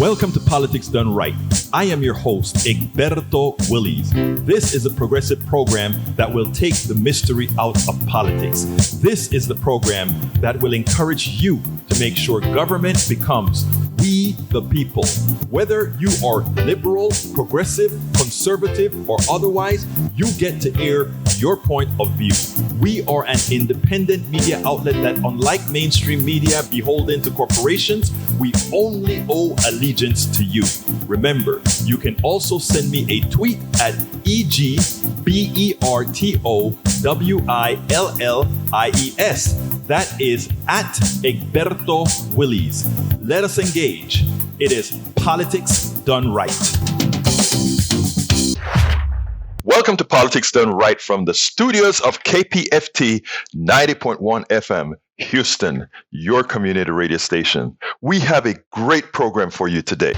Welcome to Politics Done Right. I am your host, Egberto Willies. This is a progressive program that will take the mystery out of politics. This is the program that will encourage you to make sure government becomes we the people. Whether you are liberal, progressive, conservative, or otherwise, you get to air your point of view. We are an independent media outlet that, unlike mainstream media beholden to corporations, we only owe allegiance to you. Remember, you can also send me a tweet at EGBERTOWILLIES. That is at Egberto Willies. Let us engage. It is Politics Done Right. Welcome to Politics Done Right from the studios of KPFT 90.1 FM, Houston, your community radio station. We have a great program for you today.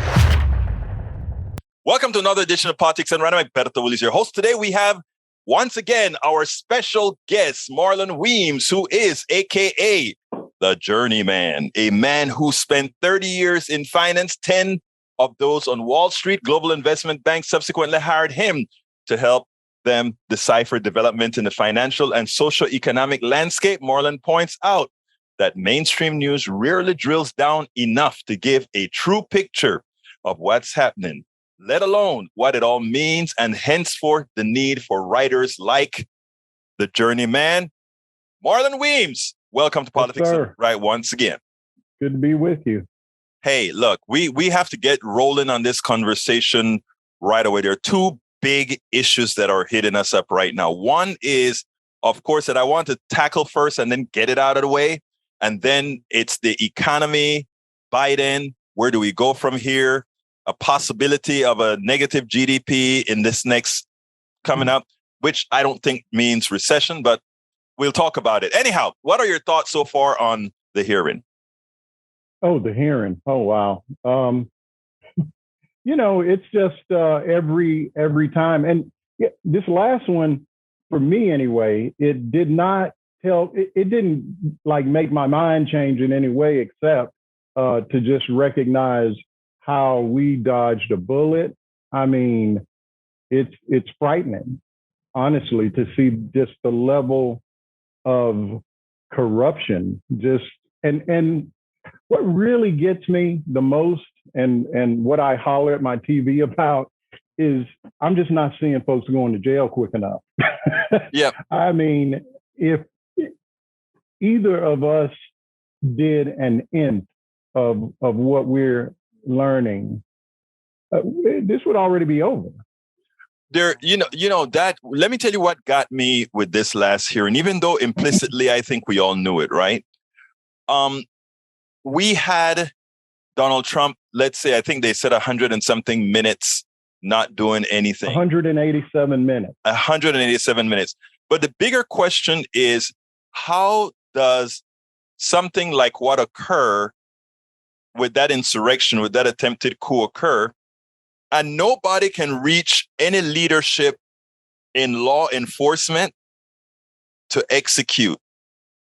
Welcome to another edition of Politics Done Right. I'm Egberto Willies, your host. Today we have, once again, our special guest, Marlon Weems, who is AKA the Journeyman, a man who spent 30 years in finance, 10 of those on Wall Street. Global investment banks subsequently hired him to help them decipher development in the financial and socio-economic landscape. Marlon points out that mainstream news rarely drills down enough to give a true picture of what's happening, let alone what it all means, and henceforth the need for writers like the Journeyman. Marlon Weems, welcome to Politics Right once again. Good to be with you. Hey, look, we have to get rolling on this conversation right away. There are two big issues that are hitting us up right now. One is, of course, that I want to tackle first and then get it out of the way. And then it's the economy, Biden, where do we go from here? A possibility of a negative GDP in this next coming up, which I don't think means recession, but we'll talk about it. Anyhow, what are your thoughts so far on the hearing? Oh, the hearing. Oh, wow. It's just every time. And this last one, for me anyway, it didn't like make my mind change in any way, except to just recognize how we dodged a bullet. I mean, it's frightening, honestly, to see just the level of corruption. And what really gets me the most, and what I holler at my TV about, is I'm just not seeing folks going to jail quick enough. Yeah. I mean, if either of us did an nth of what we're learning, this would already be over. That, let me tell you what got me with this last hearing, even though implicitly I think we all knew it, right? We had Donald Trump, let's say, I think they said 100 and something minutes not doing anything. 187 minutes. 187 minutes. But the bigger question is, how does something like what occurred with that insurrection, with that attempted coup occur, and nobody can reach any leadership in law enforcement to execute?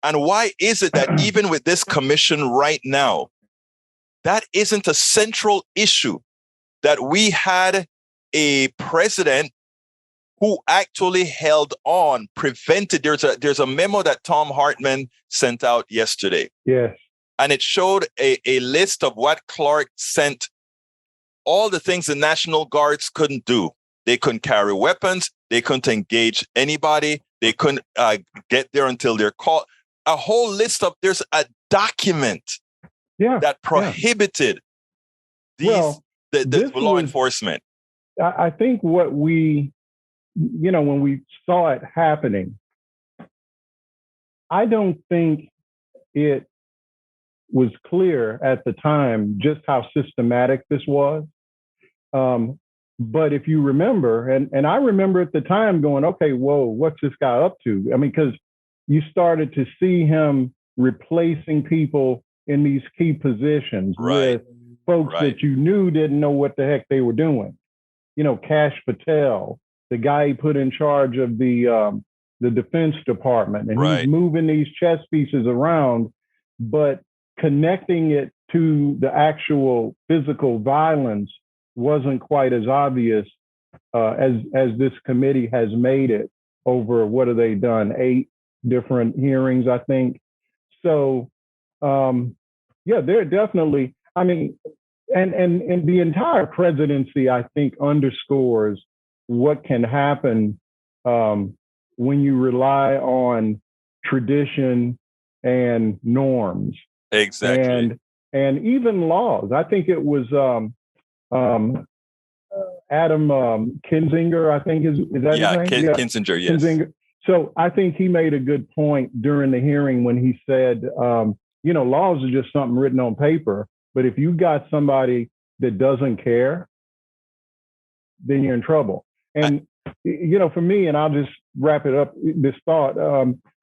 And why is it that even with this commission right now, that isn't a central issue, that we had a president who actually held on, prevented? There's a memo that Tom Hartman sent out yesterday. Yes. And it showed a list of what Clark sent, all the things the National Guards couldn't do. They couldn't carry weapons. They couldn't engage anybody. They couldn't get there until they're called. A whole list of, there's a document that prohibited the law enforcement. I think what we, when we saw it happening, I don't think it was clear at the time just how systematic this was. But if you remember, and I remember at the time going, okay, whoa, what's this guy up to? I mean, because you started to see him replacing people in these key positions with folks that you knew didn't know what the heck they were doing. Kash Patel, the guy he put in charge of the Defense Department, and he's moving these chess pieces around, but connecting it to the actual physical violence wasn't quite as obvious as this committee has made it over, what have they done, 8 different hearings, I think. So, yeah, they're definitely, I mean, and the entire presidency, I think, underscores what can happen when you rely on tradition and norms. Exactly. And even laws. I think it was Adam Kinzinger, I think is that his name? Yeah, Kinzinger, yes. Kinzinger. So I think he made a good point during the hearing when he said, laws are just something written on paper. But if you got somebody that doesn't care, then you're in trouble. And, for me, and I'll just wrap it up, this thought,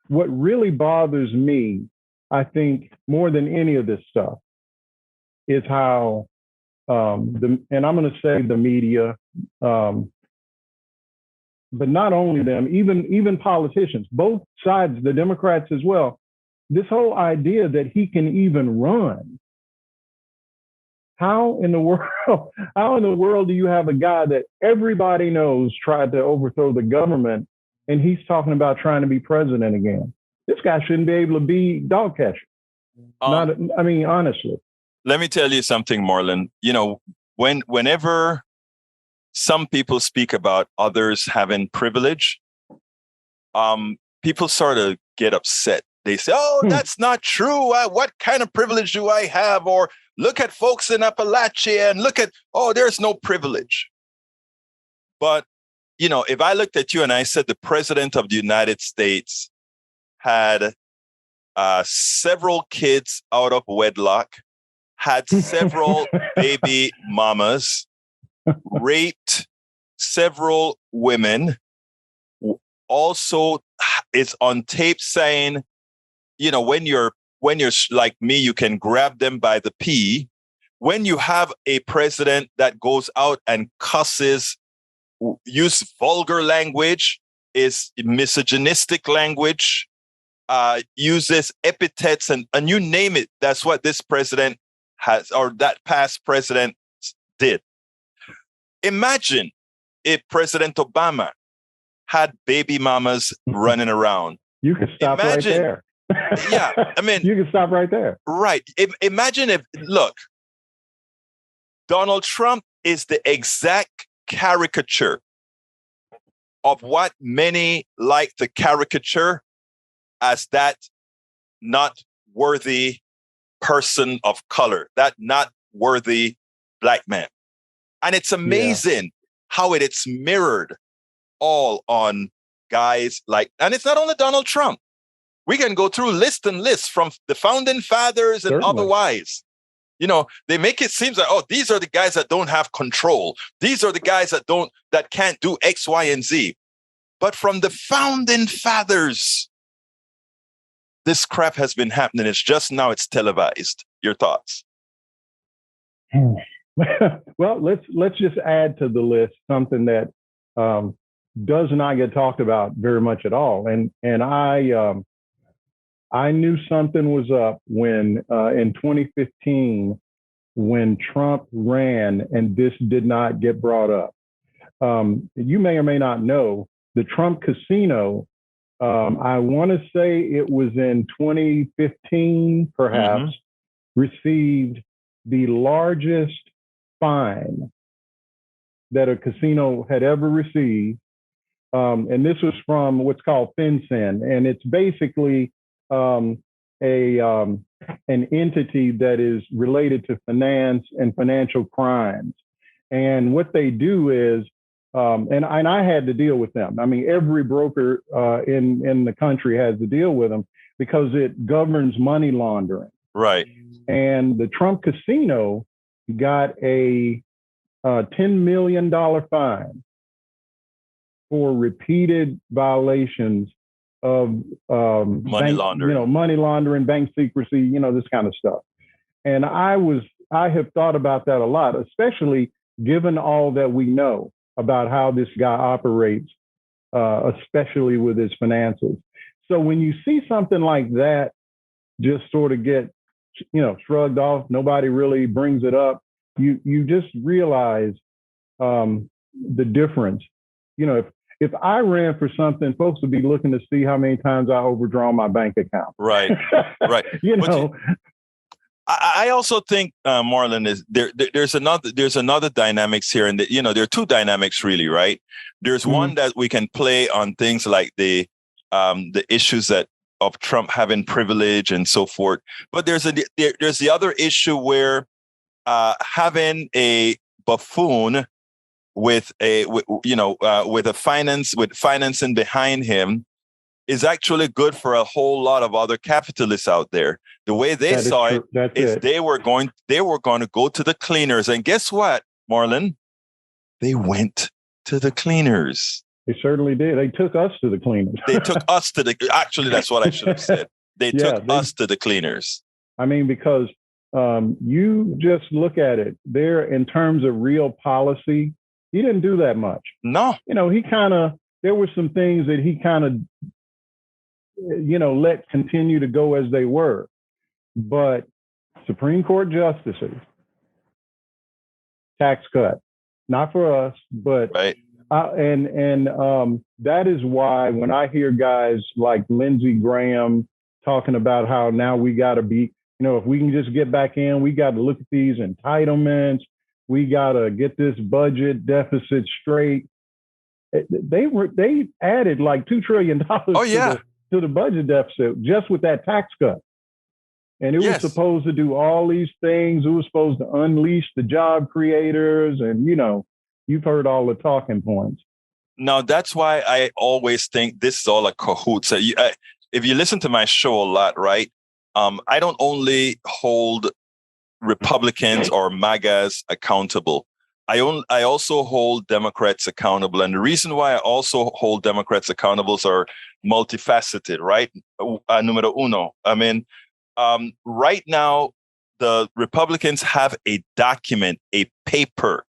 what really bothers me, I think, more than any of this stuff, is how, and I'm going to say the media, but not only them, even politicians, both sides, the Democrats as well, this whole idea that he can even run. How in the world do you have a guy that everybody knows tried to overthrow the government, and he's talking about trying to be president again? This guy shouldn't be able to be dog catcher. Honestly. Let me tell you something, Marlon. Whenever some people speak about others having privilege, people sort of get upset. They say, "Oh, that's not true. What kind of privilege do I have?" Or look at folks in Appalachia and look at, there's no privilege. But, if I looked at you and I said the president of the United States had several kids out of wedlock, had several baby mamas, raped several women, also is on tape saying, when you're like me, you can grab them by the pee. When you have a president that goes out and cusses, use vulgar language, is misogynistic language, uses epithets and you name it, that's what this president has, or that past president did. Imagine if President Obama had baby mamas running around. You can stop right there. Yeah, you can stop right there. Right. Imagine if, look, Donald Trump is the exact caricature of what many like to caricature as that not worthy person of color, that not worthy black man. And it's amazing how it's mirrored all on guys like, and it's not only Donald Trump. We can go through list and lists from the founding fathers and otherwise. They make it seem like, these are the guys that don't have control. These are the guys that can't do X, Y, and Z. But from the founding fathers, this crap has been happening. It's just now it's televised. Your thoughts? Well, let's just add to the list something that does not get talked about very much at all. And I knew something was up when in 2015, when Trump ran and this did not get brought up. You may or may not know the Trump casino. I want to say it was in 2015, perhaps, received the largest fine that a casino had ever received. And this was from what's called FinCEN. And it's basically an entity that is related to finance and financial crimes. And what they do is, and I had to deal with them. Every broker in the country has to deal with them because it governs money laundering. Right. And the Trump casino got a $10 million fine for repeated violations of money laundering, money laundering, bank secrecy, this kind of stuff. And I have thought about that a lot, especially given all that we know about how this guy operates, especially with his finances. So when you see something like that just sort of get shrugged off. Nobody really brings it up. You just realize the difference. If I ran for something, folks would be looking to see how many times I overdraw my bank account. Right. I also think, Marlon, is there's another dynamics here, and there are two dynamics really, right? There's one that we can play on things like the issues of Trump having privilege and so forth, but there's the other issue where having a buffoon with financing behind him is actually good for a whole lot of other capitalists out there. The way they saw it is they were going to go to the cleaners, and guess what, Marlon? They went to the cleaners. They certainly did. They took us to the cleaners. They took us to actually, that's what I should have said. They took us to the cleaners. I mean, because you just look at it there in terms of real policy. He didn't do that much. No. There were some things that he kind of, let continue to go as they were. But Supreme Court justices, tax cut, not for us, but right. That is why when I hear guys like Lindsey Graham talking about how now we got to be, if we can just get back in, we got to look at these entitlements. We got to get this budget deficit straight. They added like $2 trillion to the budget deficit just with that tax cut. And it was supposed to do all these things. It was supposed to unleash the job creators. And, you've heard all the talking points. Now, that's why I always think this is all a cahoots. If you listen to my show a lot, right? I don't only hold Republicans or MAGAs accountable. I also hold Democrats accountable. And the reason why I also hold Democrats accountable are multifaceted, right? Numero uno. I mean, right now, the Republicans have a document, a paper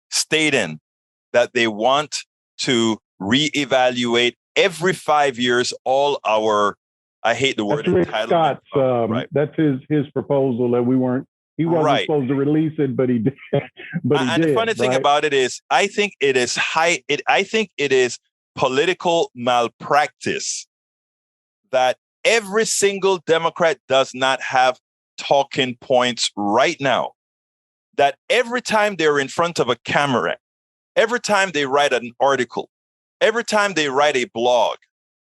stating that they want to reevaluate every 5 years all our, I hate the word entitlement. Right. That's his proposal that he wasn't supposed to release it, but he did. The funny thing about it is, I think it is political malpractice that every single Democrat does not have talking points right now. That every time they're in front of a camera, every time they write an article, every time they write a blog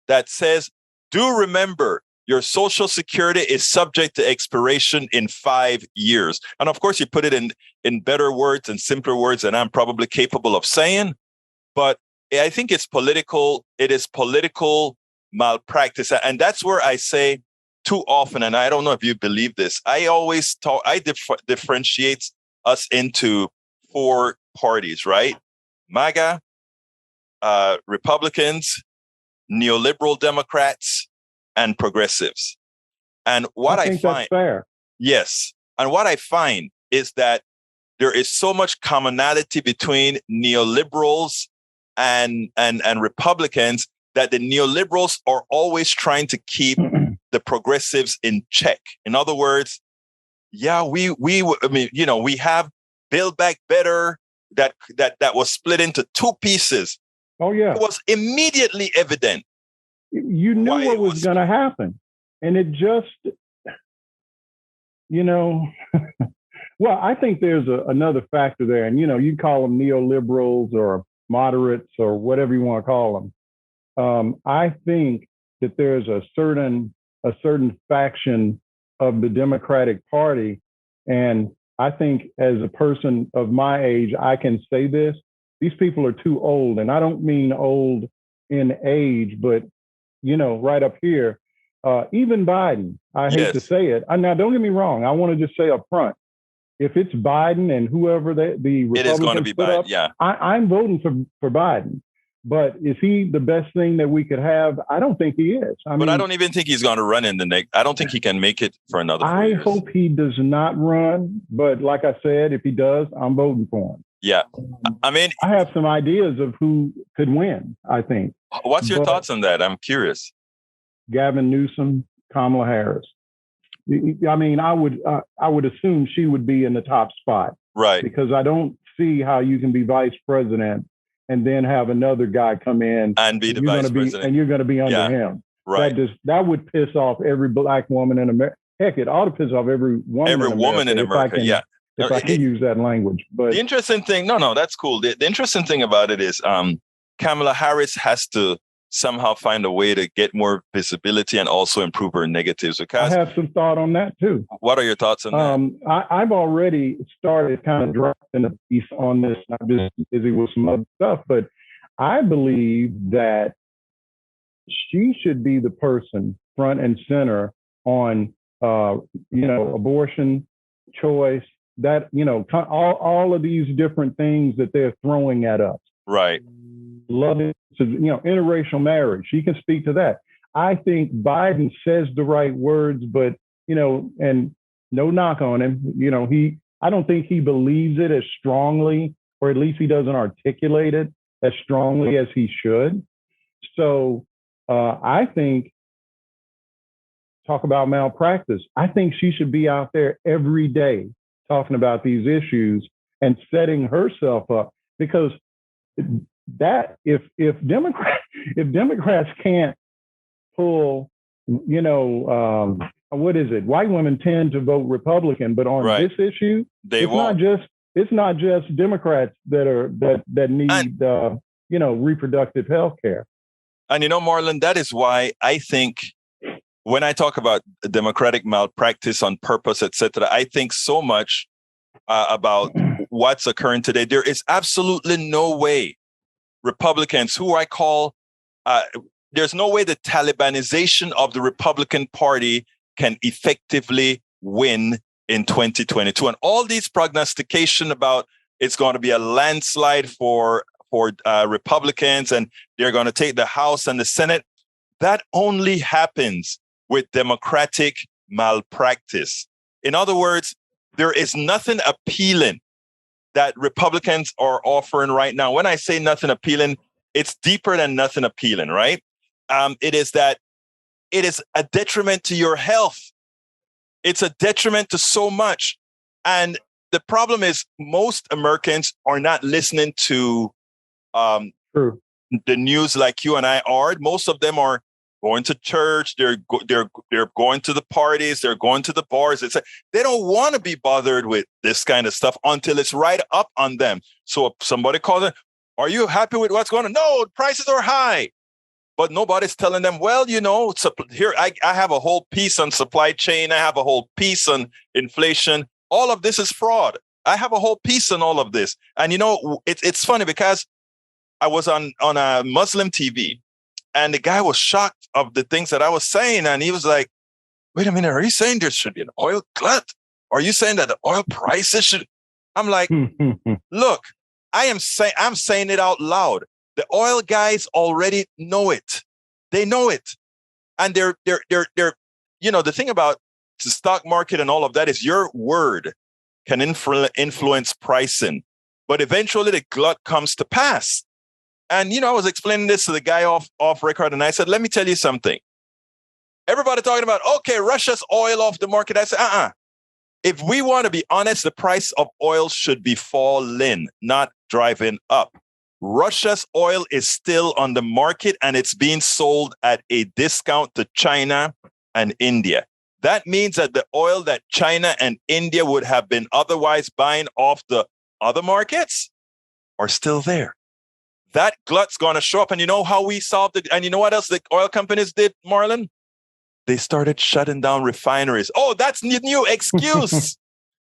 that says, do remember your Social Security is subject to expiration in 5 years. And of course, you put it in better words and simpler words than I'm probably capable of saying. But I think it is political malpractice. And that's where I say too often, and I don't know if you believe this, I always differentiate us into 4 parties, right? MAGA, Republicans, neoliberal Democrats, and progressives. And what I find, that's fair. Yes. And what I find is that there is so much commonality between neoliberals and Republicans that the neoliberals are always trying to keep the progressives in check. In other words, we have Build Back Better that was split into 2 pieces. Oh yeah. It was immediately evident. You knew what was going to happen. And it just, well, I think there's another factor there. And, you call them neoliberals or moderates or whatever you want to call them. I think that there's a certain faction of the Democratic Party. And I think as a person of my age, I can say this, these people are too old. And I don't mean old in age, but right up here, even Biden, I hate to say it. Now, don't get me wrong. I want to just say up front, if it's Biden and whoever the Republicans it is going to be Biden. Up, yeah, I'm voting for Biden. But is he the best thing that we could have? I don't think he is. I don't even think he's going to run in the next. I don't think he can make it for another 4 years. I hope he does not run. But like I said, if he does, I'm voting for him. Yeah. I have some ideas of who could win, I think. What's your thoughts on that? I'm curious. Gavin Newsom, Kamala Harris. I mean, I would assume she would be in the top spot, Right. because I don't see how you can be vice president and then have another guy come in and be the vice president, and you're going to be under him. Right. That would piss off every black woman in America. Heck, it ought to piss off every woman in America. If I can use that language. But the interesting thing, that's cool. The interesting thing about it is Kamala Harris has to somehow find a way to get more visibility and also improve her negatives. Because I have some thought on that too. What are your thoughts on that? I've already started kind of drafting a piece on this. I'm just busy with some other stuff, but I believe that she should be the person front and center on, abortion, choice, that, all of these different things that they're throwing at us. Right. Loving, interracial marriage. She can speak to that. I think Biden says the right words, but, and no knock on him, I don't think he believes it as strongly, or at least he doesn't articulate it as strongly as he should. So I think, talk about malpractice. I think she should be out there every day talking about these issues and setting herself up, because that if Democrats can't pull, what is it? White women tend to vote Republican, but on this issue, it's not just Democrats that need reproductive health care. And Marlon, that is why I think when I talk about democratic malpractice on purpose, etc., I think so much about what's occurring today. There is absolutely no way Republicans, who I call, there's no way the Talibanization of the Republican Party can effectively win in 2022. And all these prognostication about it's going to be a landslide for Republicans and they're going to take the House and the Senate, that only happens with democratic malpractice. In other words, there is nothing appealing that Republicans are offering right now. When I say nothing appealing, it's deeper than nothing appealing, right? It is that it is a detriment to your health. It's a detriment to so much. And the problem is most Americans are not listening to the news like you and I are. Most of them are going to church. They're going to the parties. They're going to the bars. They don't want to be bothered with this kind of stuff until it's right up on them. So if somebody calls them, "Are you happy with what's going on?" "No, prices are high." But nobody's telling them, well, here I have a whole piece on supply chain. I have a whole piece on inflation. All of this is fraud. I have a whole piece on all of this. And it's funny because I was on a Muslim TV. And the guy was shocked of the things that I was saying. And he was like, "Wait a minute, are you saying there should be an oil glut? Are you saying that the oil prices should?" I'm like, look, I'm saying it out loud. The oil guys already know it. They know it. And they're the thing about the stock market and all of that is your word can influence pricing. But eventually the glut comes to pass. And, I was explaining this to the guy off record, and I said, let me tell you something. Everybody talking about, okay, Russia's oil off the market. I said, If we want to be honest, the price of oil should be falling, not driving up. Russia's oil is still on the market, and it's being sold at a discount to China and India. That means that the oil that China and India would have been otherwise buying off the other markets are still there. That glut's going to show up. And you know how we solved it? And you know what else the oil companies did, Marlon? They started shutting down refineries. Oh, that's the new excuse.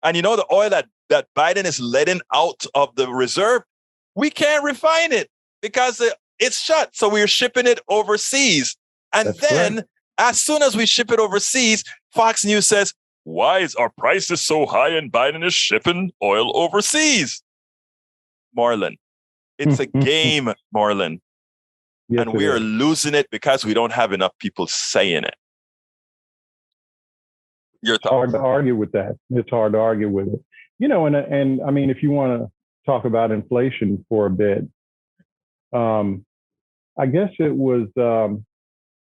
And the oil that Biden is letting out of the reserve, we can't refine it because it's shut. So we're shipping it overseas. And as soon as we ship it overseas, Fox News says, why is our prices so high and Biden is shipping oil overseas? Marlon. It's a game, Marlon. Yes, and we are losing it because we don't have enough people saying it. Your thoughts? It's hard to argue with that. It's hard to argue with it. And I mean, if you want to talk about inflation for a bit, I guess it was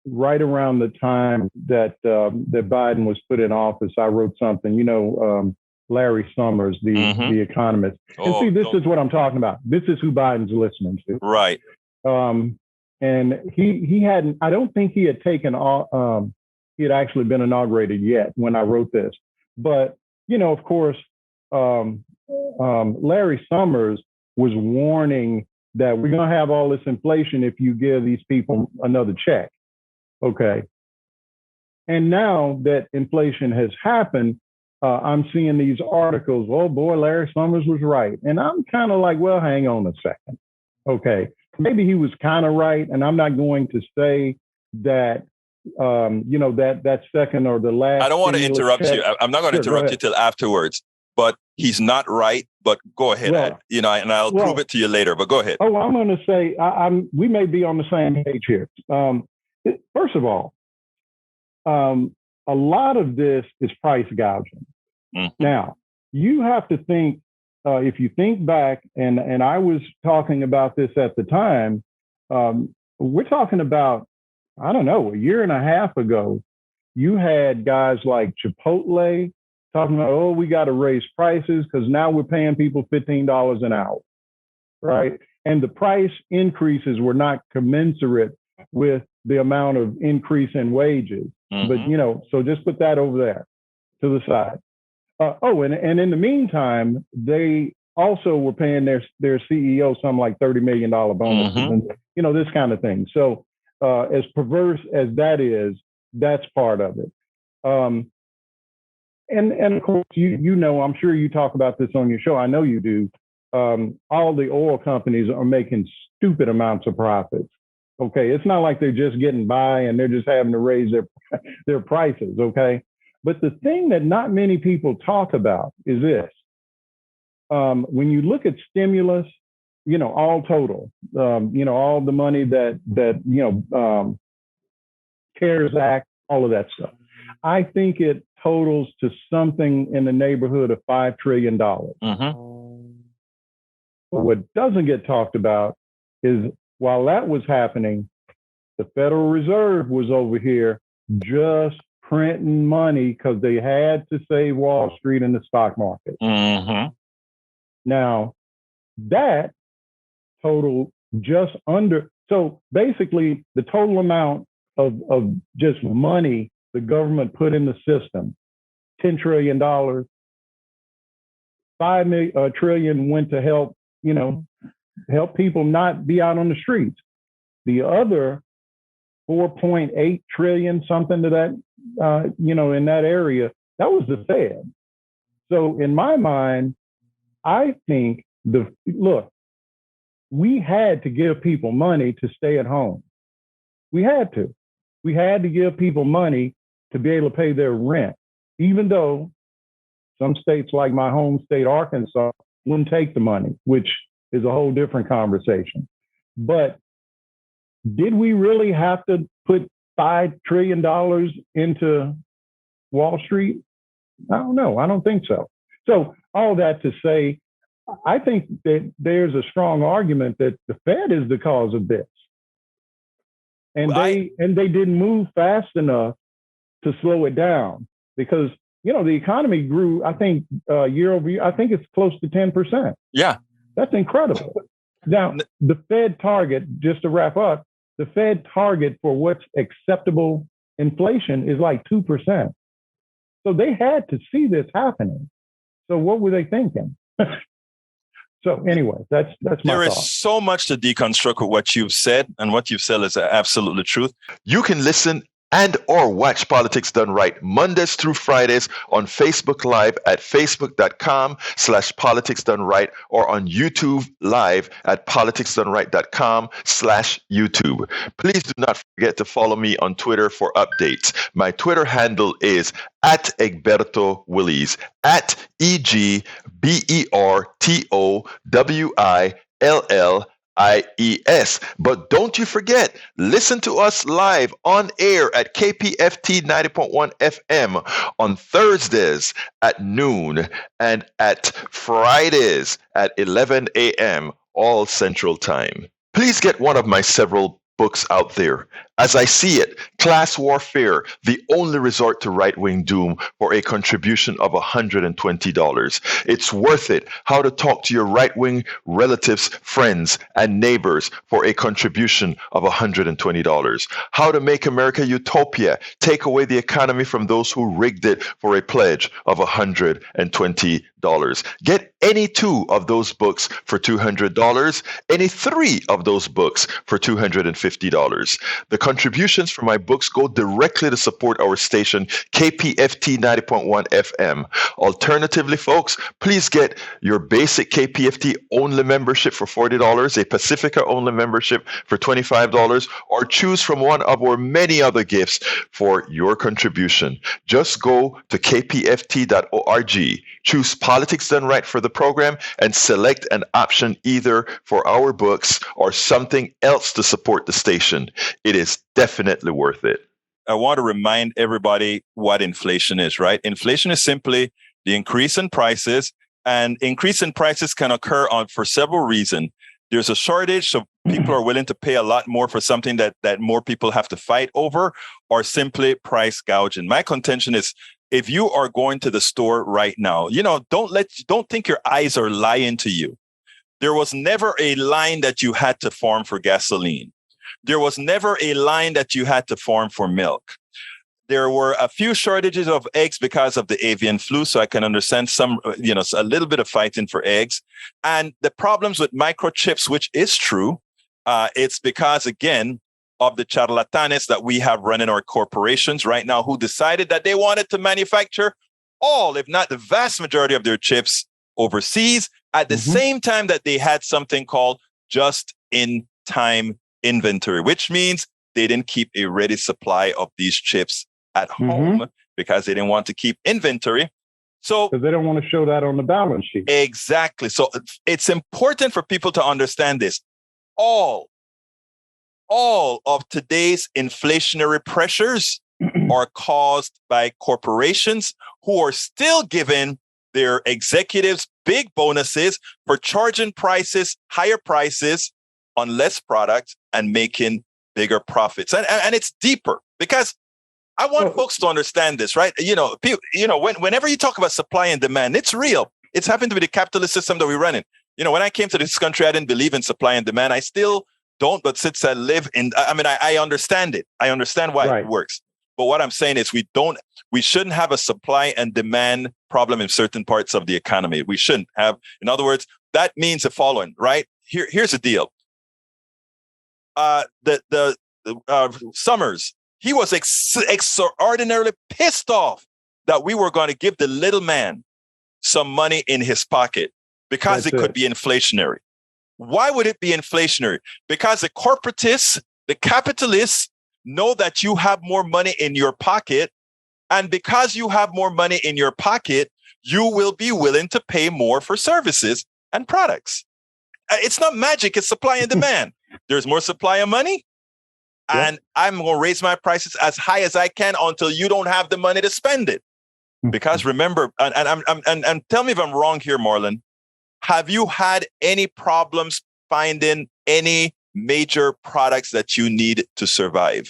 right around the time that that Biden was put in office, I wrote something. Larry Summers, the economist. And see, this is what I'm talking about. This is who Biden's listening to. Right. And he hadn't. I don't think he had taken. He had actually been inaugurated yet when I wrote this. But of course, Larry Summers was warning that we're going to have all this inflation if you give these people another check. Okay. And now that inflation has happened, I'm seeing these articles. Oh boy, Larry Summers was right. And I'm kind of like, well, hang on a second. Okay. Maybe he was kind of right. And I'm not going to say that, that second or the last. I don't want to interrupt you. I'm not going to interrupt you till afterwards, but he's not right. But go ahead. Well, and I'll prove it to you later, but go ahead. Oh, I'm going to say, we may be on the same page here. First of all, a lot of this is price gouging. Mm-hmm. Now, you have to think, if you think back, and I was talking about this at the time, we're talking about, I don't know, a year and a half ago, you had guys like Chipotle talking about, oh, we got to raise prices because now we're paying people $15 an hour, right? And the price increases were not commensurate with the amount of increase in wages. Mm-hmm. But, so just put that over there to the side. And in the meantime, they also were paying their CEO something like $30 million bonuses, mm-hmm. and, this kind of thing. So as perverse as that is, that's part of it. And of course, I'm sure you talk about this on your show. I know you do. All the oil companies are making stupid amounts of profits. Okay, it's not like they're just getting by and they're just having to raise their prices. Okay, but the thing that not many people talk about is this: when you look at stimulus, all total, all the money that CARES Act, all of that stuff. I think it totals to something in the neighborhood of $5 trillion. Mm-hmm. But what doesn't get talked about is while that was happening, the Federal Reserve was over here just printing money because they had to save Wall Street and the stock market. Mm-hmm. Now, that total just under, so basically the total amount of just money the government put in the system, $10 trillion, $5 trillion went to help, help people not be out on the streets. The other 4.8 trillion, something to that, in that area, that was the Fed. So in my mind, I think we had to give people money to stay at home. We had to give people money to be able to pay their rent, even though some states like my home state, Arkansas, wouldn't take the money, which is a whole different conversation. But did we really have to put $5 trillion into Wall Street? I don't know. I don't think so. So all that to say, I think that there's a strong argument that the Fed is the cause of this. And they didn't move fast enough to slow it down because, the economy grew, I think, year over year, I think it's close to 10%. Yeah. That's incredible. Now, the Fed target, just to wrap up, the Fed target for what's acceptable inflation is like 2%. So they had to see this happening. So what were they thinking? So anyway, that's my thought. There is so much to deconstruct with what you've said, and what you've said is absolutely the truth. You can listen and or watch Politics Done Right Mondays through Fridays on Facebook Live at facebook.com/Politics Done Right or on YouTube Live at politicsdoneright.com/YouTube. Please do not forget to follow me on Twitter for updates. My Twitter handle is @Egberto Willies, @EGBERTOWILLIES. But don't you forget, listen to us live on air at KPFT 90.1 FM on Thursdays at noon and at Fridays at 11 a.m. all Central Time. Please get one of my several books out there. As I see it, Class Warfare, the only resort to right-wing doom, for a contribution of $120. It's worth it. How to talk to your right-wing relatives, friends, and neighbors for a contribution of $120. How to make America utopia, take away the economy from those who rigged it, for a pledge of $120. Get any 2 of those books for $200, any 3 of those books for $250. The contributions from my books go directly to support our station, KPFT 90.1 FM. Alternatively, folks, please get your basic KPFT only membership for $40, a Pacifica only membership for $25, or choose from one of our many other gifts for your contribution. Just go to kpft.org, choose Politics Done Right for the program, and select an option either for our books or something else to support the station. It is definitely worth it. I want to remind everybody what inflation is, right? Inflation is simply the increase in prices, and increase in prices can occur for several reasons. There's a shortage, so people are willing to pay a lot more for something that more people have to fight over, or simply price gouging. My contention is, if you are going to the store right now, don't think your eyes are lying to you. There was never a line that you had to form for gasoline. There was never a line that you had to form for milk. There were a few shortages of eggs because of the avian flu, so I can understand a little bit of fighting for eggs. And the problems with microchips, which is true, it's because, again, of the charlatanes that we have running our corporations right now, who decided that they wanted to manufacture all, if not the vast majority of their chips overseas, at the same time that they had something called just-in-time inventory, which means they didn't keep a ready supply of these chips at home because they didn't want to keep inventory. So because they don't want to show that on the balance sheet. Exactly. So it's important for people to understand this. All of today's inflationary pressures are caused by corporations who are still giving their executives big bonuses for charging higher prices on less products and making bigger profits. And it's deeper, because I want folks to understand this, right? Whenever you talk about supply and demand, it's real. It's happened to be the capitalist system that we run in. When I came to this country, I didn't believe in supply and demand. I still don't, but since I live in, I understand it. I understand why it works. But what I'm saying is we shouldn't have a supply and demand problem in certain parts of the economy. We shouldn't have. In other words, that means the following, right? Here's the deal. Summers, he was extraordinarily pissed off that we were going to give the little man some money in his pocket because it could be inflationary. Why would it be inflationary? Because the corporatists, the capitalists, know that you have more money in your pocket. And because you have more money in your pocket, you will be willing to pay more for services and products. It's not magic. It's supply and demand. There's more supply of money. And I'm going to raise my prices as high as I can until you don't have the money to spend it. Because remember, and tell me if I'm wrong here, Marlon, have you had any problems finding any major products that you need to survive?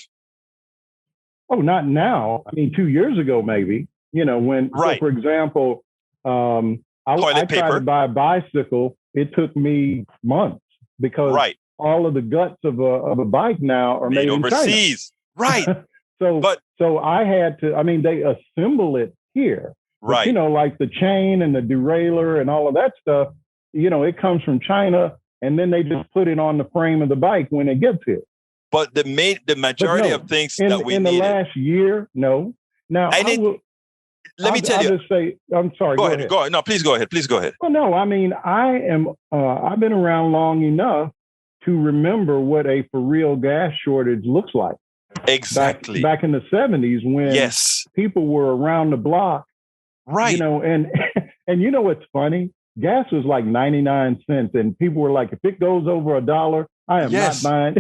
Oh, not now. 2 years ago, maybe, when, so for example, I tried to buy a bicycle. It took me months because all of the guts of a bike now are made overseas. In China. So I had to, they assemble it here. But, like the chain and the derailleur and all of that stuff, it comes from China, and then they just put it on the frame of the bike when it gets here. But the majority of things that we in the last year, no. Now, let me tell you. I'll just say, I'm sorry. Go ahead. Go ahead. No, please go ahead. Please go ahead. Well, no, I've been around long enough to remember what a for real gas shortage looks like. Exactly. Back in the 70s when people were around the block. Right. And what's funny? Gas was like 99 cents, and people were like, if it goes over $1, I am not buying.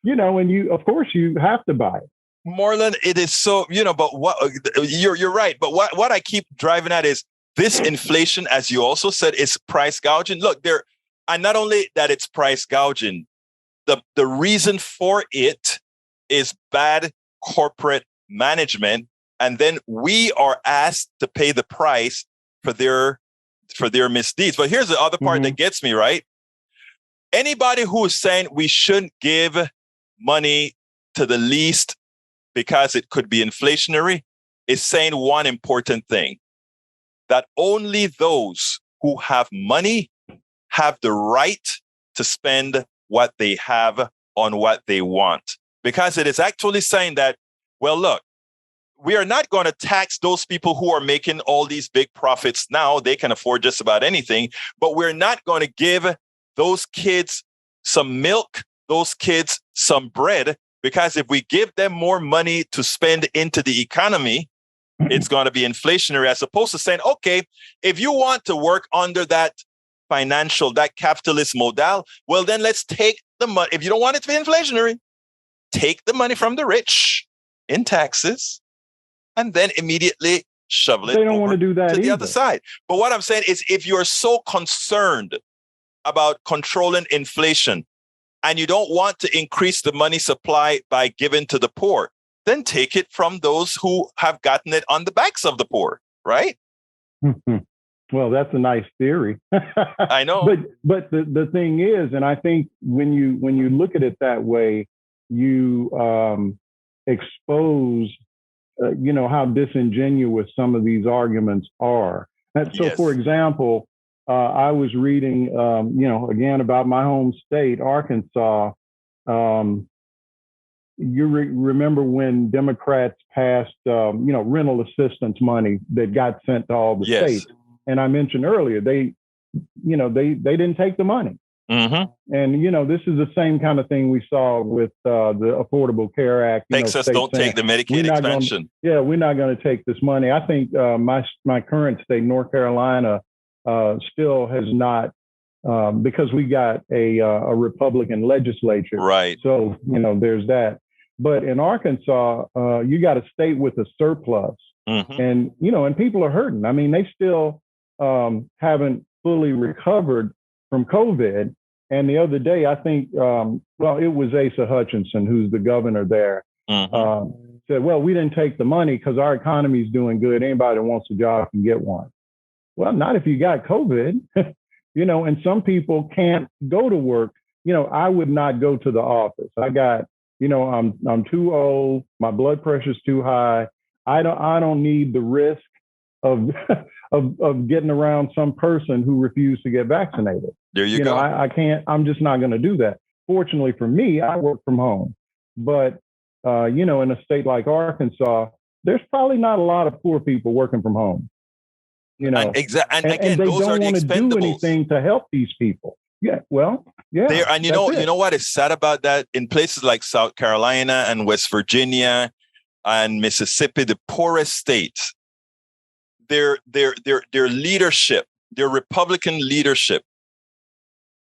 And of course you have to buy it. Marlon, it is so, but what you're right. But what I keep driving at is this inflation, as you also said, is price gouging. Look, and not only that it's price gouging, the reason for it is bad corporate management. And then we are asked to pay the price for their misdeeds. But here's the other part that gets me, right? Anybody who is saying we shouldn't give money to the least because it could be inflationary is saying one important thing, that only those who have money have the right to spend what they have on what they want. Because it is actually saying that, well, look, we are not going to tax those people who are making all these big profits now. They can afford just about anything, but we're not going to give those kids some milk, those kids some bread, because if we give them more money to spend into the economy, it's going to be inflationary, as opposed to saying, okay, if you want to work under that capitalist model, well, then let's take the money. If you don't want it to be inflationary, take the money from the rich in taxes and then immediately shovel it they don't want to do that to the either. other side. But what I'm saying is, if you're so concerned about controlling inflation and you don't want to increase the money supply by giving to the poor, then take it from those who have gotten it on the backs of the poor, right? Well, that's a nice theory. I know. But the thing is, and I think when you look at it that way, you expose how disingenuous some of these arguments are. And so, for example, I was reading, again about my home state, Arkansas. You remember when Democrats passed, rental assistance money that got sent to all the states. And I mentioned earlier, they didn't take the money. Mm-hmm. And, this is the same kind of thing we saw with the Affordable Care Act. Texas don't take the Medicaid expansion. We're not going to take this money. I think my current state, North Carolina, still has not, because we got a Republican legislature. Right. So, there's that. But in Arkansas, you got a state with a surplus. Mm-hmm. And, and people are hurting. I mean, they still haven't fully recovered from COVID. And the other day, I think, it was Asa Hutchinson, who's the governor there, said, well, we didn't take the money because our economy is doing good. Anybody that wants a job can get one. Well, not if you got COVID, and some people can't go to work. I would not go to the office. I got, I'm too old. My blood pressure's too high. I don't need the risk of of getting around some person who refused to get vaccinated. There you go. I can't. I'm just not going to do that. Fortunately for me, I work from home. But in a state like Arkansas, there's probably not a lot of poor people working from home. Exactly. And again, and they those don't are the want to do anything to help these people. Yeah. Well, yeah. And you know what is sad about that? In places like South Carolina and West Virginia and Mississippi, the poorest states, their leadership, their Republican leadership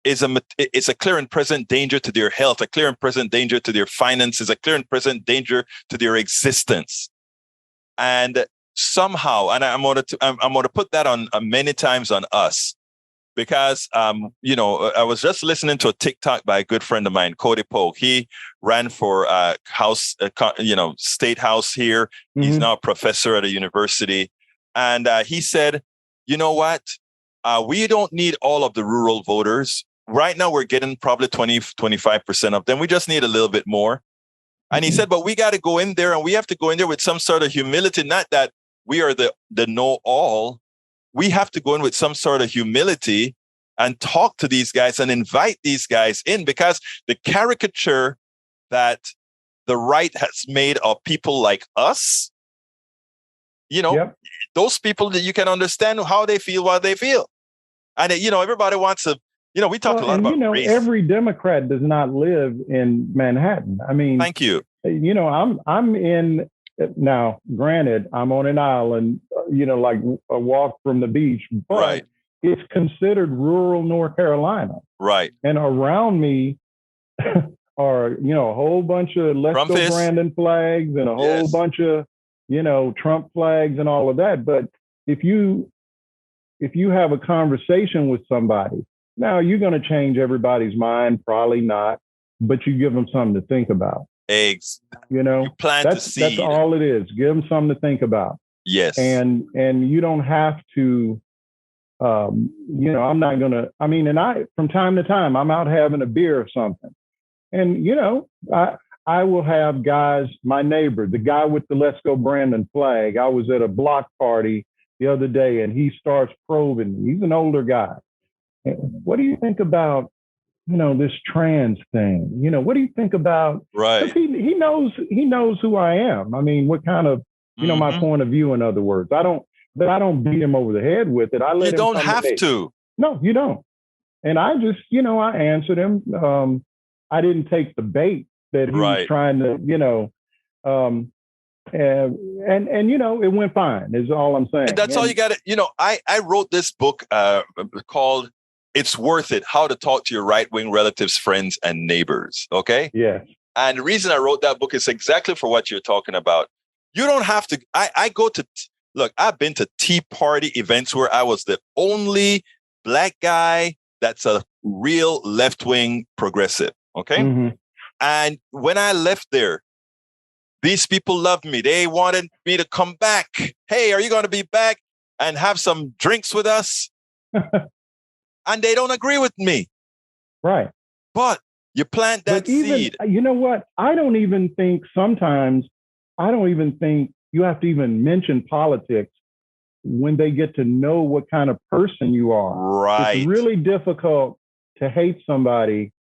is a clear and present danger to their health, a clear and present danger to their finances, a clear and present danger to their existence. And somehow, and I'm going to put that on many times on us, because I was just listening to a TikTok by a good friend of mine, Cody Polk. He ran for state house here. Mm-hmm. He's now a professor at a university. And he said, you know what? We don't need all of the rural voters. Right now, we're getting probably 20-25% of them. We just need a little bit more. And he said, but we got to go in there, and we have to go in there with some sort of humility, not that we are the know-all. We have to go in with some sort of humility and talk to these guys and invite these guys in, because the caricature that the right has made of people like us, those people that you can understand how they feel, what they feel. And, everybody wants to, we talk a lot about race. Every Democrat does not live in Manhattan. I mean, thank you. I'm in, now, granted, I'm on an island, like a walk from the beach, but right. It's considered rural North Carolina. Right. And around me are, a whole bunch of Let's Go Brandon flags and a whole bunch of, Trump flags and all of that. But if you have a conversation with somebody, now you're going to change everybody's mind, probably not. but you give them something to think about. Eggs. You know, You plant the that's seed. all it is. Give them something to think about. Yes. And you don't have to, you know, I'm not going to, I mean, and from time to time, I'm out having a beer or something. And, you know, I will have guys, my neighbor, the guy with the Let's Go Brandon flag. I was at a block party the other day and he starts probing me. He's an older guy. What do you think about, you know, this trans thing? You know, what do you think about? Right. He knows who I am. I mean, what kind of, you know, my point of view, in other words. I don't beat him over the head with it. I let him. You don't have to. No, you don't. And I just, you know, I answered him. I didn't take the bait that he was trying to, you know, and you know, it went fine, is all I'm saying. And that's all you got to, you know, I wrote this book called It's Worth It, How to Talk to Your Right-Wing Relatives, Friends, and Neighbors. Okay? Yeah. And the reason I wrote that book is exactly for what you're talking about. You don't have to, I go to, look, I've been to Tea Party events where I was the only Black guy that's a real left-wing progressive. Okay. Mm-hmm. And when I left there, these people loved me. They wanted me to come back. Hey, are you going to be back and have some drinks with us? And they don't agree with me. Right. But you plant that seed. You know what? I don't even think you have to even mention politics when they get to know what kind of person you are. Right. It's really difficult to hate somebody,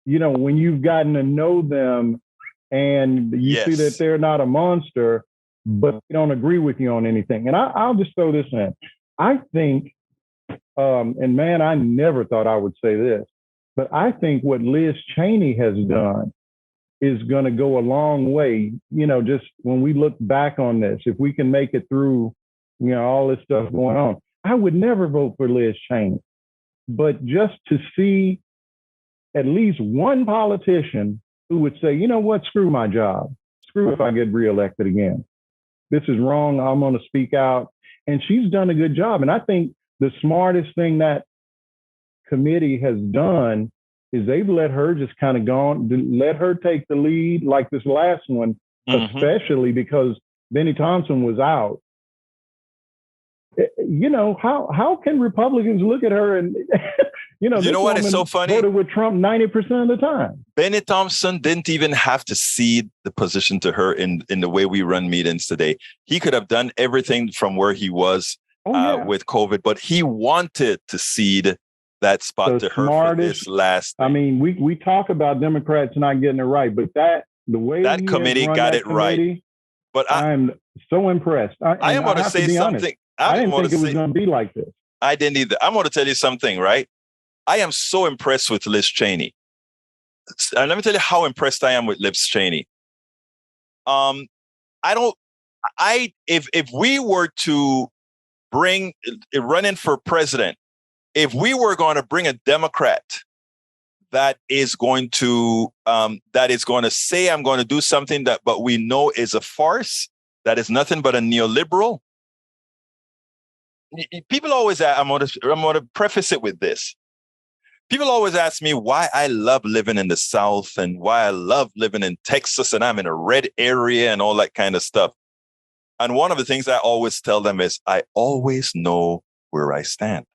you know, when you've gotten to know them and you see that they're not a monster, but they don't agree with you on anything. And I'll just throw this in. I think, and man, I never thought I would say this, but I think what Liz Cheney has done is going to go a long way. You know, just when we look back on this, if we can make it through, you know, all this stuff going on, I would never vote for Liz Cheney. But just to see at least one politician who would say, you know what, screw my job. Screw if I get reelected again. This is wrong. I'm going to speak out. And she's done a good job. And I think the smartest thing that committee has done is they've let her just kind of let her take the lead, like this last one, especially because Benny Thompson was out. You know, how can Republicans look at her and, you know what is so funny? Voted with Trump 90% of the time. Benny Thompson didn't even have to cede the position to her in the way we run meetings today. He could have done everything from where he was with COVID, but he wanted to cede that spot to her for this last thing. I mean, we talk about Democrats not getting it right, but the way that committee got it right. But I'm so impressed. I am going to say something. I didn't think it was going to be like this. I didn't either. I'm going to tell you something, right? I am so impressed with Liz Cheney. And let me tell you how impressed I am with Liz Cheney. If we were to run in for president, if we were going to bring a Democrat that is going to say, I'm going to do something but we know is a farce, that is nothing but a neoliberal. People always ask, I'm going to preface it with this. People always ask me why I love living in the South and why I love living in Texas and I'm in a red area and all that kind of stuff. And one of the things I always tell them is I always know where I stand.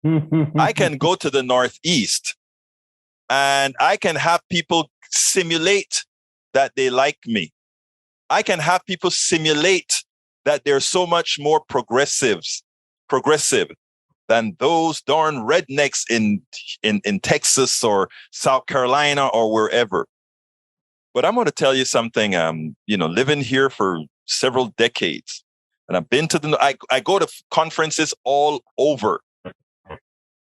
I can go to the Northeast and I can have people simulate that they like me. I can have people simulate that they're so much more progressive than those darn rednecks in Texas or South Carolina or wherever. But I'm going to tell you something. Living here for several decades, and I've been to I go to conferences all over.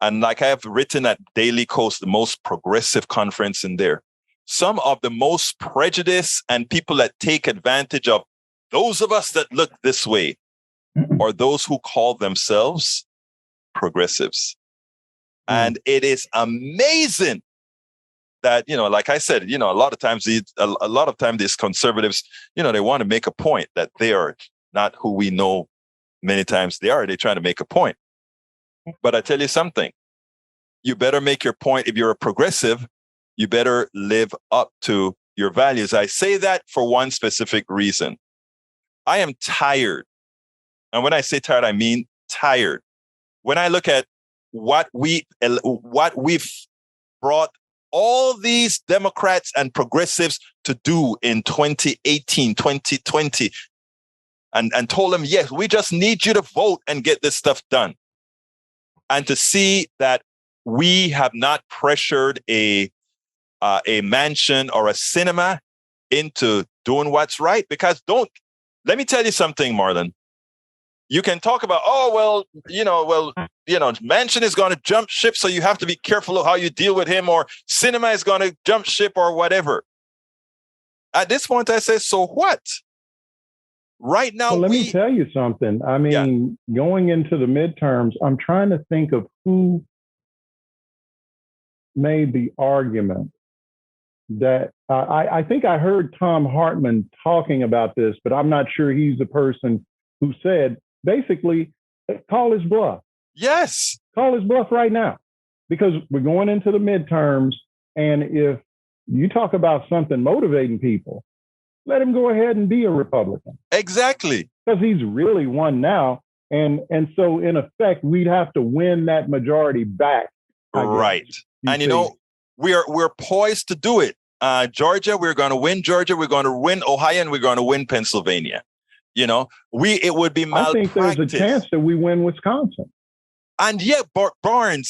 And like I have written at Daily Coast, the most progressive conference in there. Some of the most prejudiced and people that take advantage of those of us that look this way are those who call themselves progressives. And it is amazing that, like I said, a lot of times these conservatives, they want to make a point that they are not who we know many times they are. They're trying to make a point. But I tell you something, you better make your point if you're a progressive you better live up to your values. I say that for one specific reason. I am tired. And when I say tired, I mean tired. When I look at what we've brought all these Democrats and progressives to do in 2018, 2020, and told them, yes, we just need you to vote and get this stuff done. And to see that we have not pressured a mansion or a cinema into doing what's right. Because let me tell you something, Marlon. You can talk about, mansion is going to jump ship, so you have to be careful of how you deal with him, or cinema is going to jump ship or whatever. At this point, I say, so what? Right now, well, let me tell you something. I mean, going into the midterms, I'm trying to think of who made the argument that I think I heard Tom Hartman talking about this, but I'm not sure he's the person who said, basically, call his bluff. Yes. Call his bluff right now, because we're going into the midterms. And if you talk about something motivating people, let him go ahead and be a Republican. Exactly. Because he's really won now. And so, in effect, we'd have to win that majority back. Right. And, we're poised to do it. Georgia, we're going to win Georgia. We're going to win Ohio, and we're going to win Pennsylvania. It would be malpractice. I think there's a chance that we win Wisconsin. And Barnes,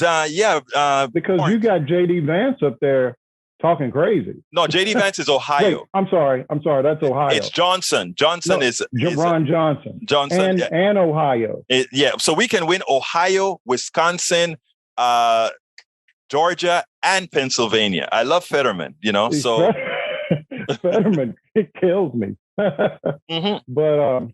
because Barnes. You got J.D. Vance up there talking crazy. No, J.D. Vance is Ohio. Wait, I'm sorry. That's Ohio. It's Johnson. Johnson is Ron Johnson. Johnson and Ohio. So we can win Ohio, Wisconsin, Georgia, and Pennsylvania. I love Fetterman. So Fetterman, it kills me. Mm-hmm. But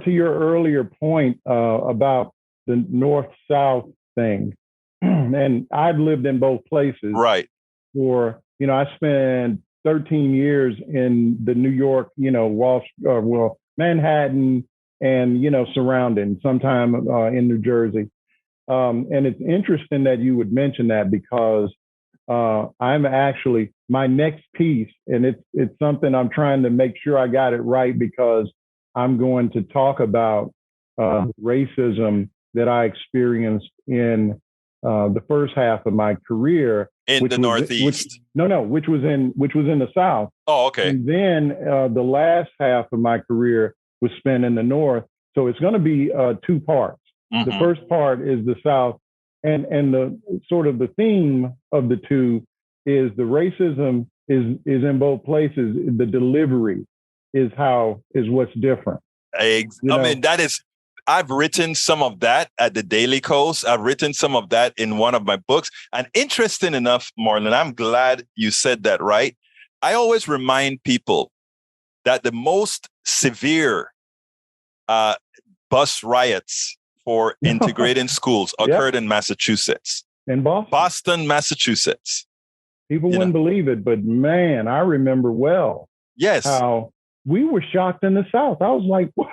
to your earlier point about the North-South thing, and I've lived in both places. Right. For, I spent 13 years in the New York, Manhattan and, surrounding, sometime in New Jersey. And it's interesting that you would mention that, because I'm actually, my next piece, and it's something I'm trying to make sure I got it right, because I'm going to talk about racism that I experienced in the first half of my career in the Northeast. Which was in the South. Oh, okay. And then the last half of my career was spent in the North. So it's going to be two parts. Mm-hmm. The first part is the South, and the sort of the theme of the two is the racism is in both places. The delivery is what's different. That is. I've written some of that at the Daily Coast. I've written some of that in one of my books. And interesting enough, Marlon, I'm glad you said that, right? I always remind people that the most severe bus riots for integrating schools occurred in Massachusetts. In Boston, Massachusetts. People wouldn't believe it, but man, I remember well. Yes. How we were shocked in the South. I was like, what?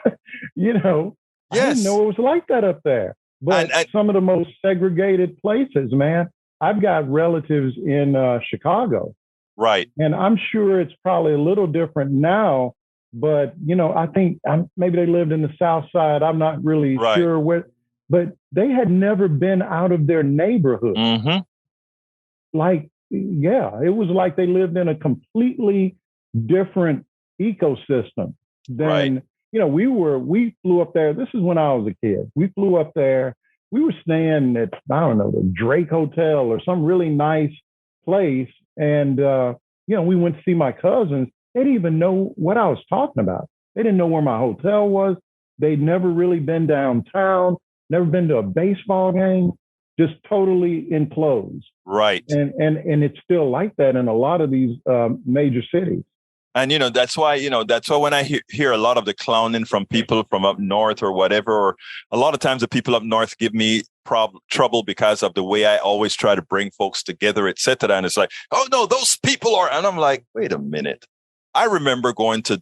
I didn't know it was like that up there. But some of the most segregated places, man. I've got relatives in Chicago. Right. And I'm sure it's probably a little different now. But, I think maybe they lived in the South Side. I'm not really sure where. But they had never been out of their neighborhood. Mm-hmm. It was like they lived in a completely different ecosystem than... Right. We flew up there. This is when I was a kid. We flew up there. We were staying at, I don't know, the Drake Hotel or some really nice place. And, we went to see my cousins. They didn't even know what I was talking about. They didn't know where my hotel was. They'd never really been downtown, never been to a baseball game, just totally enclosed. Right. And it's still like that in a lot of these major cities. And, that's why when I hear a lot of the clowning from people from up north or whatever, or a lot of times the people up north give me trouble because of the way I always try to bring folks together, et cetera. And it's like, oh, no, those people are. And I'm like, wait a minute. I remember going to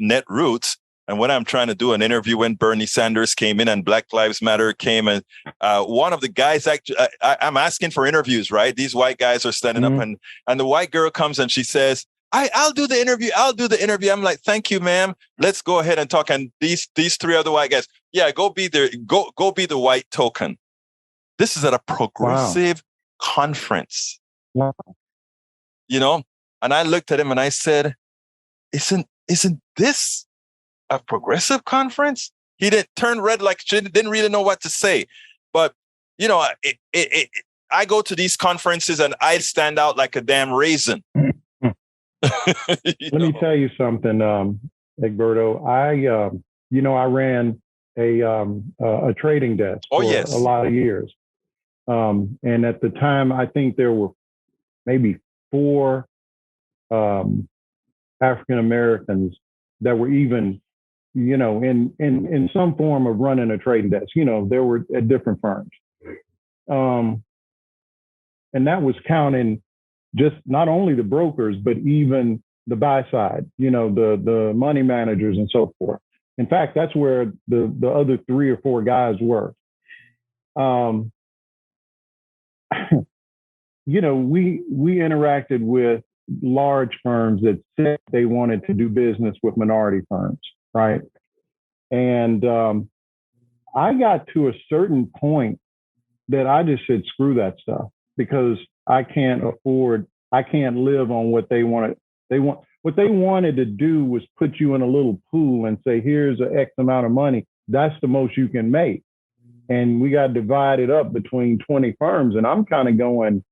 Netroots And when I'm trying to do an interview, when Bernie Sanders came in and Black Lives Matter came, and one of the guys actually, I'm asking for interviews, right? These white guys are standing up, and the white girl comes and she says, I'll do the interview. I'll do the interview. I'm like, thank you, ma'am. Let's go ahead and talk. And these three other white guys, yeah, go be the white token. This is at a progressive conference. Wow. You know, and I looked at him and I said, isn't this a progressive conference? He didn't turn red, like didn't really know what to say. But you know, I go to these conferences and I stand out like a damn raisin. Let me tell you something, Egberto. I ran a trading desk for a lot of years. And at the time, I think there were maybe 4 African Americans that were even, in some form of running a trading desk. There were at different firms. And that was counting just not only the brokers, but even the buy side, the money managers and so forth. In fact, that's where the other 3 or 4 guys were. We interacted with large firms that said they wanted to do business with minority firms, right? And I got to a certain point that I just said, screw that stuff, because I can't live on what they wanted. What they wanted to do was put you in a little pool and say, here's an X amount of money. That's the most you can make. And we got divided up between 20 firms. And I'm kind of going,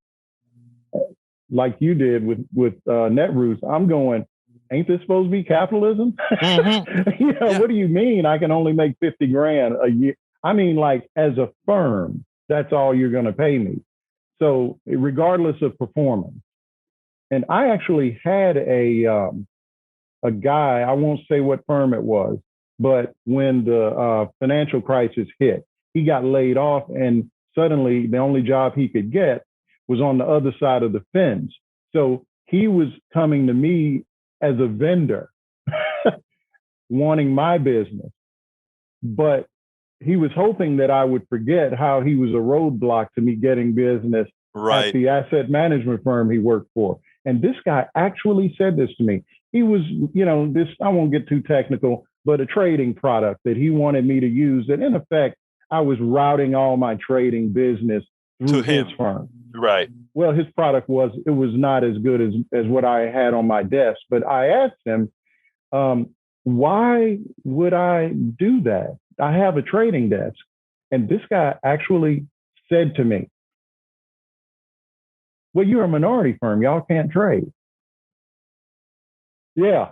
like you did with Netroots, I'm going, ain't this supposed to be capitalism? Mm-hmm. What do you mean I can only make 50 grand a year? I mean, like, as a firm, that's all you're going to pay me. So regardless of performance. And I actually had a guy, I won't say what firm it was, but when the financial crisis hit, he got laid off, and suddenly the only job he could get was on the other side of the fence. So he was coming to me as a vendor, wanting my business. But he was hoping that I would forget how he was a roadblock to me getting business at the asset management firm he worked for. And this guy actually said this to me. He was, this, I won't get too technical, but a trading product that he wanted me to use. And in effect, I was routing all my trading business through his firm. Right. Well, his product was not as good as what I had on my desk. But I asked him, why would I do that? I have a trading desk. And this guy actually said to me, well, you're a minority firm. Y'all can't trade. Yeah.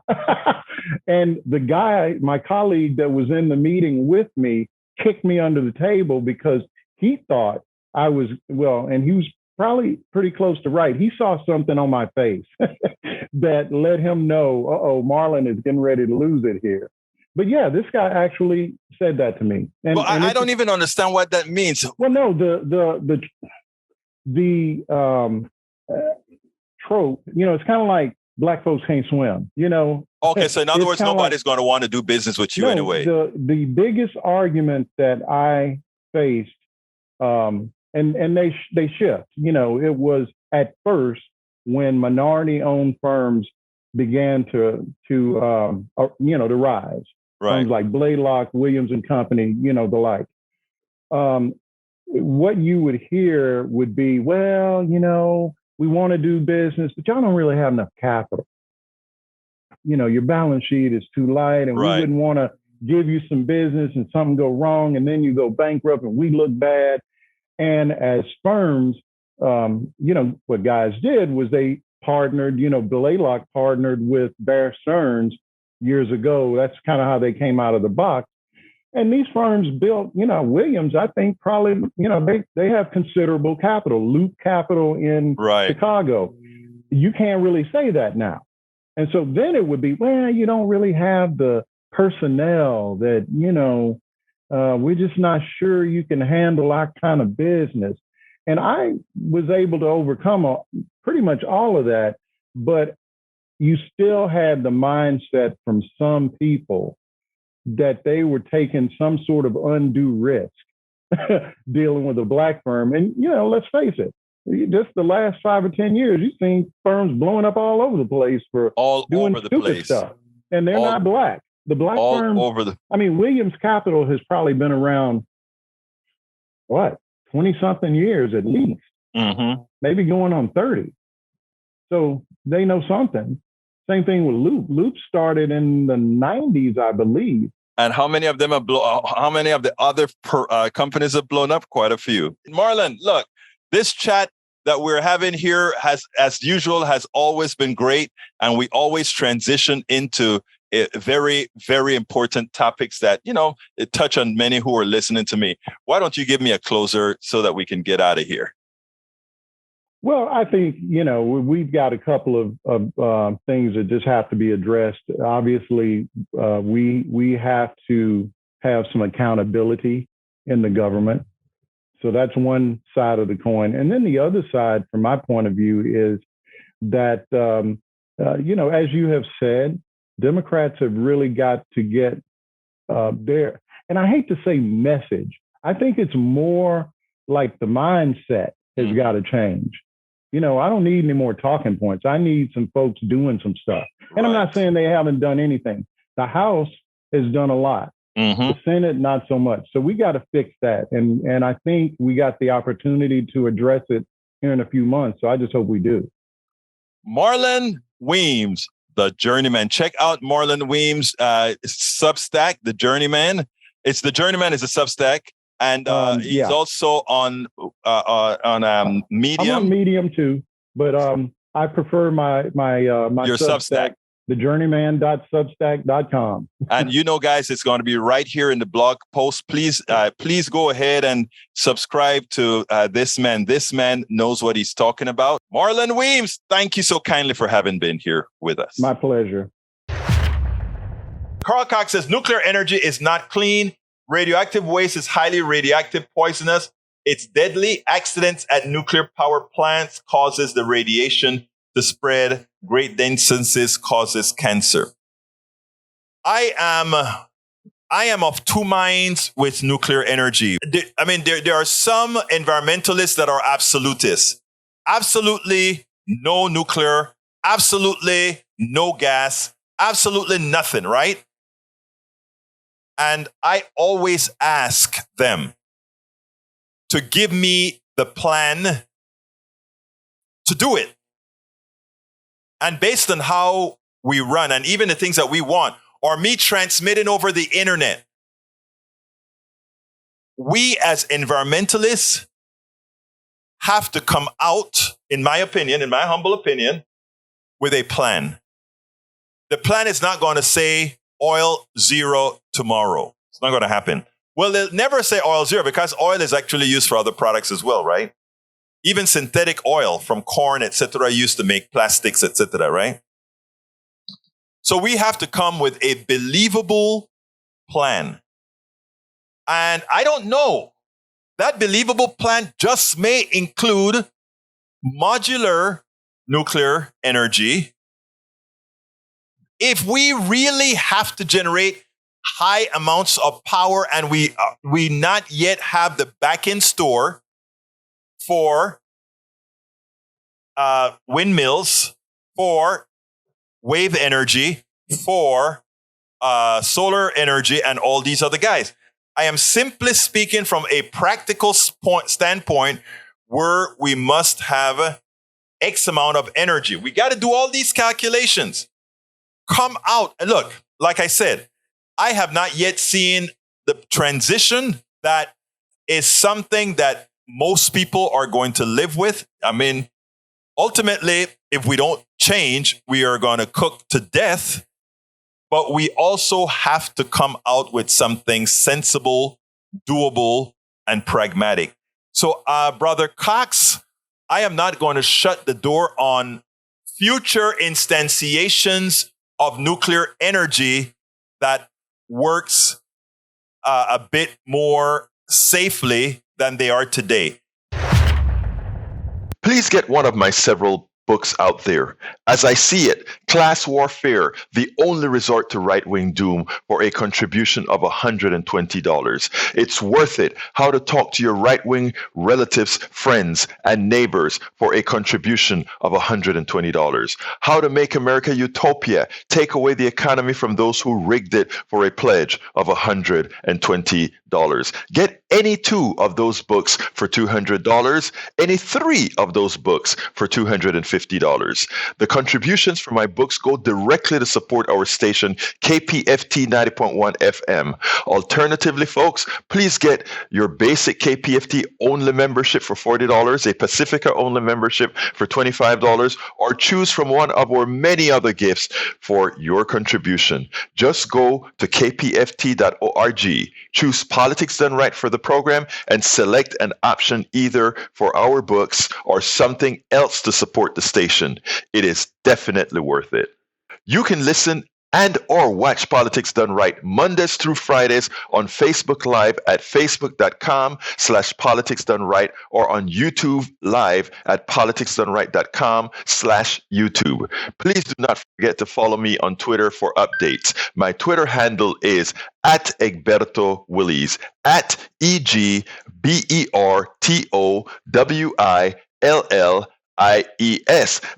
And the guy, my colleague that was in the meeting with me, kicked me under the table because he thought I was, and he was probably pretty close to right. He saw something on my face that let him know, Marlon is getting ready to lose it here. But yeah, this guy actually said that to me. And, well, I don't even understand what that means. Well, no, the trope, it's kind of like black folks can't swim, Okay, so in other words, nobody's going to want to do business with you anyway. The biggest argument that I faced, and they shift, it was at first when minority-owned firms began to rise. Right. Firms like Blaylock, Williams and Company, the like. What you would hear would be, we want to do business, but y'all don't really have enough capital. Your balance sheet is too light, and we wouldn't want to give you some business and something go wrong, and then you go bankrupt and we look bad. And as firms, what guys did was they partnered, Blaylock partnered with Bear Stearns years ago. That's kind of how they came out of the box. And these firms built, Williams, I think probably, they have considerable capital, Loop Capital in Chicago. You can't really say that now. And so then it would be, you don't really have the personnel that, we're just not sure you can handle our kind of business. And I was able to overcome pretty much all of that, but you still had the mindset from some people that they were taking some sort of undue risk dealing with a black firm. And, let's face it, just the last 5 or 10 years, you've seen firms blowing up all over the place for doing stupid stuff. And they're not black. The black firms, Williams Capital has probably been around, 20-something years at least, maybe going on 30. So they know something. Same thing with Loop. Loop started in the 90s, I believe. And how many of them how many of the other companies have blown up? Quite a few. Marlon, look, this chat that we're having here as usual, has always been great. And we always transition into very, very important topics that, it touch on many who are listening to me. Why don't you give me a closer so that we can get out of here? Well, I think, we've got a couple of things that just have to be addressed. Obviously, we have to have some accountability in the government. So that's one side of the coin. And then the other side, from my point of view, is that, as you have said, Democrats have really got to get their, and I hate to say message, I think it's more like the mindset has got to change. I don't need any more talking points. I need some folks doing some stuff. And I'm not saying they haven't done anything. The House has done a lot. The Senate, not so much. So we got to fix that. And I think we got the opportunity to address it here in a few months. So I just hope we do. Marlon Weems, the Journeyman. Check out Marlon Weems' Substack, The Journeyman. It's The Journeyman is a Substack. And he's also on Medium. I'm on Medium too, but I prefer my your Substack. thejourneyman.substack.com. And guys, it's going to be right here in the blog post. Please go ahead and subscribe to this man. This man knows what he's talking about. Marlon Weems, thank you so kindly for having been here with us. My pleasure. Carl Cox says nuclear energy is not clean. Radioactive waste is highly radioactive, poisonous. It's deadly. Accidents at nuclear power plants causes the radiation to spread. Great distances causes cancer. I am of two minds with nuclear energy. There are some environmentalists that are absolutists. Absolutely no nuclear. Absolutely no gas. Absolutely nothing, right? And I always ask them to give me the plan to do it. And based on how we run and even the things that we want, or me transmitting over the internet, we as environmentalists have to come out, in my humble opinion, with a plan. The plan is not going to say oil zero tomorrow. It's not going to happen. Well, they'll never say oil zero because oil is actually used for other products as well, right? Even synthetic oil from corn, etc., used to make plastics, etc., right? So we have to come with a believable plan. And I don't know. That believable plan just may include modular nuclear energy. If we really have to generate high amounts of power and we not yet have the back-end store for windmills, for wave energy, for solar energy, and all these other guys. I am simply speaking from a practical standpoint where we must have X amount of energy. We got to do all these calculations. Come out. And look, like I said, I have not yet seen the transition that is something that most people are going to live with. Ultimately, if we don't change, we are going to cook to death. But we also have to come out with something sensible, doable, and pragmatic. So, Brother Cox, I am not going to shut the door on future instantiations of nuclear energy that works a bit more safely than they are today. Please get one of my several books out there. As I see it, Class Warfare, the only resort to right-wing doom, for a contribution of $120. It's worth it. How to talk to your right-wing relatives, friends, and neighbors for a contribution of $120. How to make America utopia, take away the economy from those who rigged it, for a pledge of $120. Get any 2 of those books for $200, any 3 of those books for $250. The contributions for my books go directly to support our station, KPFT 90.1 FM. Alternatively, folks, please get your basic KPFT only membership for $40, a Pacifica only membership for $25, or choose from one of our many other gifts for your contribution. Just go to kpft.org, choose Politics Done Right for the program, and select an option either for our books or something else to support the station. It is definitely worth it. You can listen and or watch Politics Done Right Mondays through Fridays on Facebook Live at facebook.com/Politics Done Right, or on YouTube Live at politicsdoneright.com/YouTube. Please do not forget to follow me on Twitter for updates. My Twitter handle is @Egberto Willies, @EGBERTOWILLIES.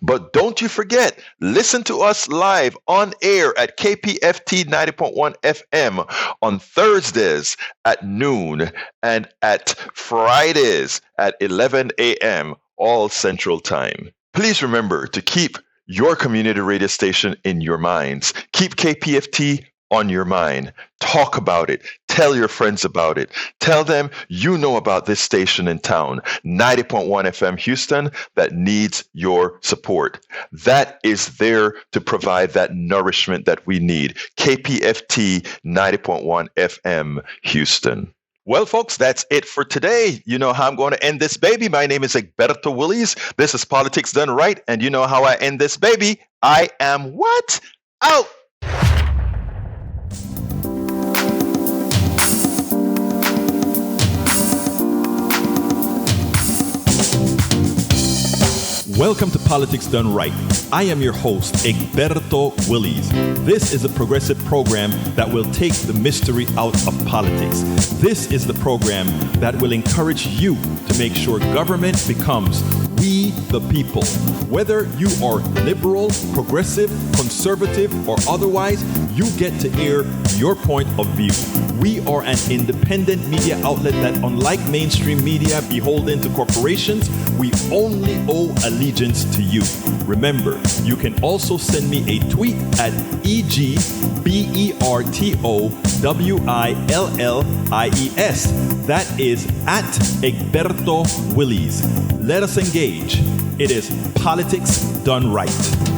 But don't you forget, listen to us live on air at KPFT 90.1 FM on Thursdays at noon and at Fridays at 11 a.m. all Central Time. Please remember to keep your community radio station in your minds. Keep KPFT on your mind. Talk about it. Tell your friends about it. Tell them you know about this station in town, 90.1 FM Houston, that needs your support. That is there to provide that nourishment that we need. KPFT 90.1 FM Houston. Well, folks, that's it for today. You know how I'm going to end this baby. My name is Egberto Willies. This is Politics Done Right. And you know how I end this baby. I am what? Out. Welcome to Politics Done Right. I am your host, Egberto Willies. This is a progressive program that will take the mystery out of politics. This is the program that will encourage you to make sure government becomes we the people. Whether you are liberal, progressive, conservative, or otherwise, you get to air your point of view. We are an independent media outlet that, unlike mainstream media beholden to corporations, we only owe allegiance to you. Remember, you can also send me a tweet at EGBERTOWILLIES. That is at Egberto Willies. Let us engage. It is Politics Done Right.